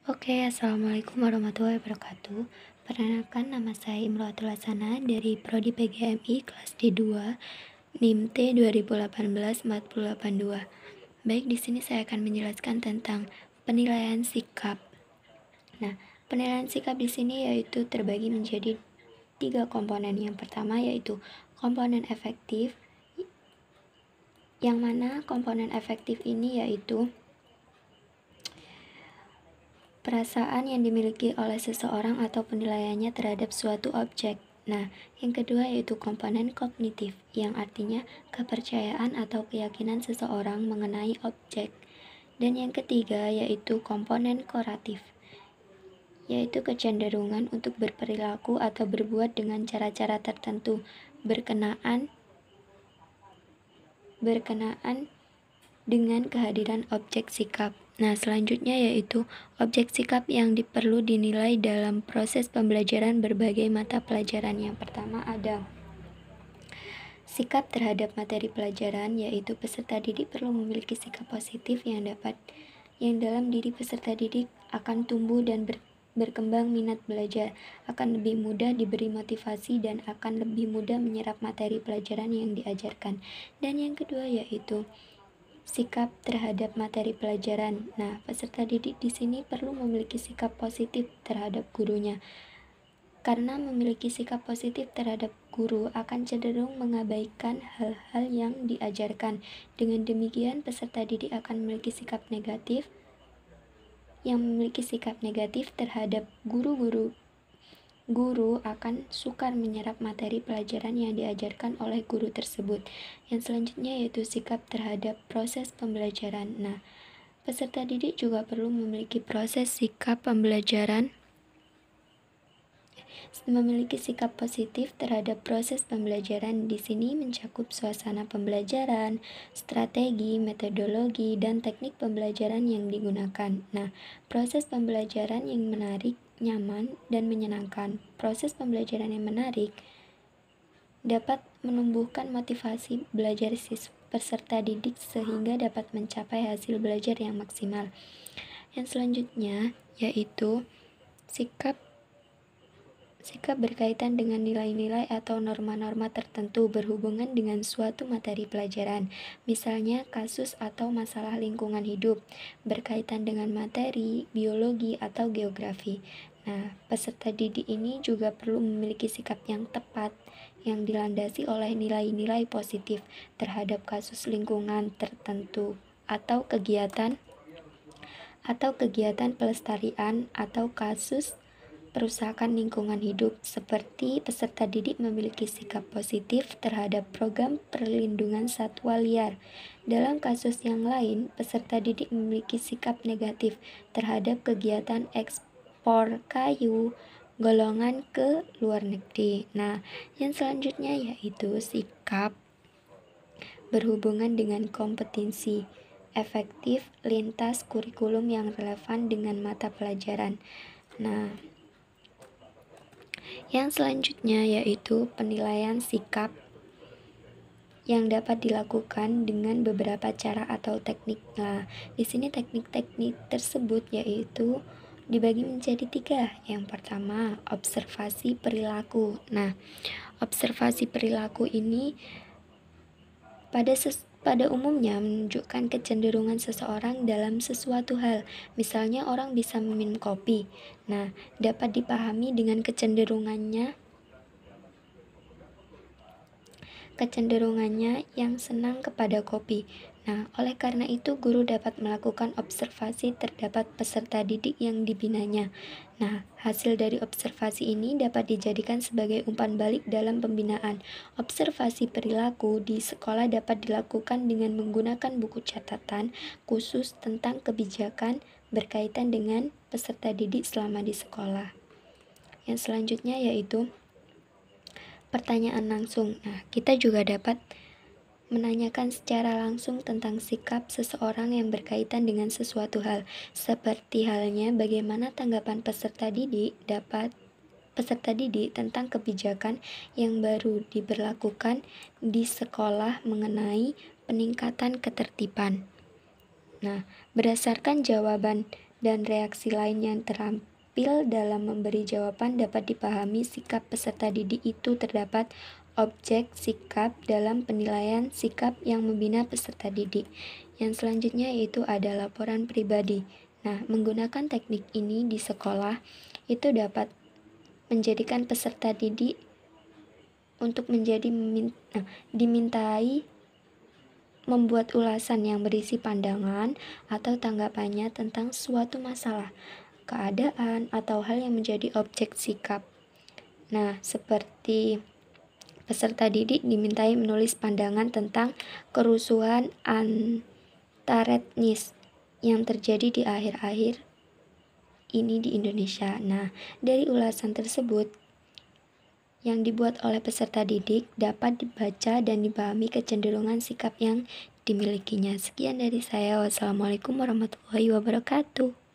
Oke, Assalamualaikum warahmatullahi wabarakatuh. Perkenalkan, nama saya Imroatul Hasana dari Prodi PGMI kelas D2, NIM T 2018-482. Baik, di sini saya akan menjelaskan tentang penilaian sikap. Nah, penilaian sikap di sini yaitu terbagi menjadi 3 komponen. Yang pertama yaitu komponen efektif, yang mana komponen efektif ini yaitu perasaan yang dimiliki oleh seseorang atau penilaiannya terhadap suatu objek. Nah, yang kedua yaitu komponen kognitif, yang artinya kepercayaan atau keyakinan seseorang mengenai objek. Dan yang ketiga yaitu komponen koratif, yaitu kecenderungan untuk berperilaku atau berbuat dengan cara-cara tertentu berkenaan dengan kehadiran objek sikap. Nah, selanjutnya yaitu objek sikap yang perlu dinilai dalam proses pembelajaran berbagai mata pelajaran. Yang pertama ada sikap terhadap materi pelajaran, yaitu peserta didik perlu memiliki sikap positif yang dalam diri peserta didik akan tumbuh dan berkembang minat belajar, akan lebih mudah diberi motivasi dan akan lebih mudah menyerap materi pelajaran yang diajarkan. Dan yang kedua yaitu sikap terhadap materi pelajaran. Nah, peserta didik di sini perlu memiliki sikap positif terhadap gurunya. Karena memiliki sikap positif terhadap guru akan cenderung mengabaikan hal-hal yang diajarkan. Dengan demikian, peserta didik akan memiliki sikap negatif terhadap guru akan sukar menyerap materi pelajaran yang diajarkan oleh guru tersebut. Yang selanjutnya yaitu sikap terhadap proses pembelajaran. Nah, peserta didik juga perlu memiliki sikap positif terhadap proses pembelajaran. Di sini mencakup suasana pembelajaran, strategi, metodologi, dan teknik pembelajaran yang digunakan. Nah, proses pembelajaran yang menarik, nyaman, dan menyenangkan. Proses pembelajaran yang menarik dapat menumbuhkan motivasi belajar peserta didik sehingga dapat mencapai hasil belajar yang maksimal. Yang selanjutnya yaitu sikap berkaitan dengan nilai-nilai atau norma-norma tertentu berhubungan dengan suatu materi pelajaran, misalnya kasus atau masalah lingkungan hidup, berkaitan dengan materi, biologi, atau geografi. Nah, peserta didik ini juga perlu memiliki sikap yang tepat, yang dilandasi oleh nilai-nilai positif terhadap kasus lingkungan tertentu, atau kegiatan pelestarian, atau kasus perusahaan lingkungan hidup, seperti peserta didik memiliki sikap positif terhadap program perlindungan satwa liar. Dalam kasus yang lain, peserta didik memiliki sikap negatif terhadap kegiatan ekspor kayu golongan ke luar negeri. Nah, yang selanjutnya yaitu sikap berhubungan dengan kompetensi efektif lintas kurikulum yang relevan dengan mata pelajaran. Nah, yang selanjutnya yaitu penilaian sikap yang dapat dilakukan dengan beberapa cara atau teknik. Nah, di sini teknik-teknik tersebut yaitu dibagi menjadi 3. Yang pertama, observasi perilaku. Nah, observasi perilaku ini pada umumnya menunjukkan kecenderungan seseorang dalam sesuatu hal. Misalnya orang bisa meminum kopi. Nah, dapat dipahami dengan kecenderungannya yang senang kepada kopi. Nah, oleh karena itu guru dapat melakukan observasi terhadap peserta didik yang dibinanya. Nah, hasil dari observasi ini dapat dijadikan sebagai umpan balik dalam pembinaan. Observasi perilaku di sekolah dapat dilakukan dengan menggunakan buku catatan khusus tentang kebijakan berkaitan dengan peserta didik selama di sekolah. Yang selanjutnya yaitu pertanyaan langsung. Nah, kita juga dapat menanyakan secara langsung tentang sikap seseorang yang berkaitan dengan sesuatu hal, seperti halnya bagaimana tanggapan peserta didik tentang kebijakan yang baru diberlakukan di sekolah mengenai peningkatan ketertiban. Nah, berdasarkan jawaban dan reaksi lain yang terampil dalam memberi jawaban dapat dipahami sikap peserta didik itu terdapat objek sikap dalam penilaian sikap yang membina peserta didik. Yang selanjutnya yaitu ada laporan pribadi. Nah, menggunakan teknik ini di sekolah itu dapat menjadikan peserta didik untuk dimintai membuat ulasan yang berisi pandangan atau tanggapannya tentang suatu masalah, keadaan, atau hal yang menjadi objek sikap. Nah, seperti peserta didik dimintai menulis pandangan tentang kerusuhan antaretnis yang terjadi di akhir-akhir ini di Indonesia. Nah, dari ulasan tersebut yang dibuat oleh peserta didik dapat dibaca dan dipahami kecenderungan sikap yang dimilikinya. Sekian dari saya. Wassalamualaikum warahmatullahi wabarakatuh.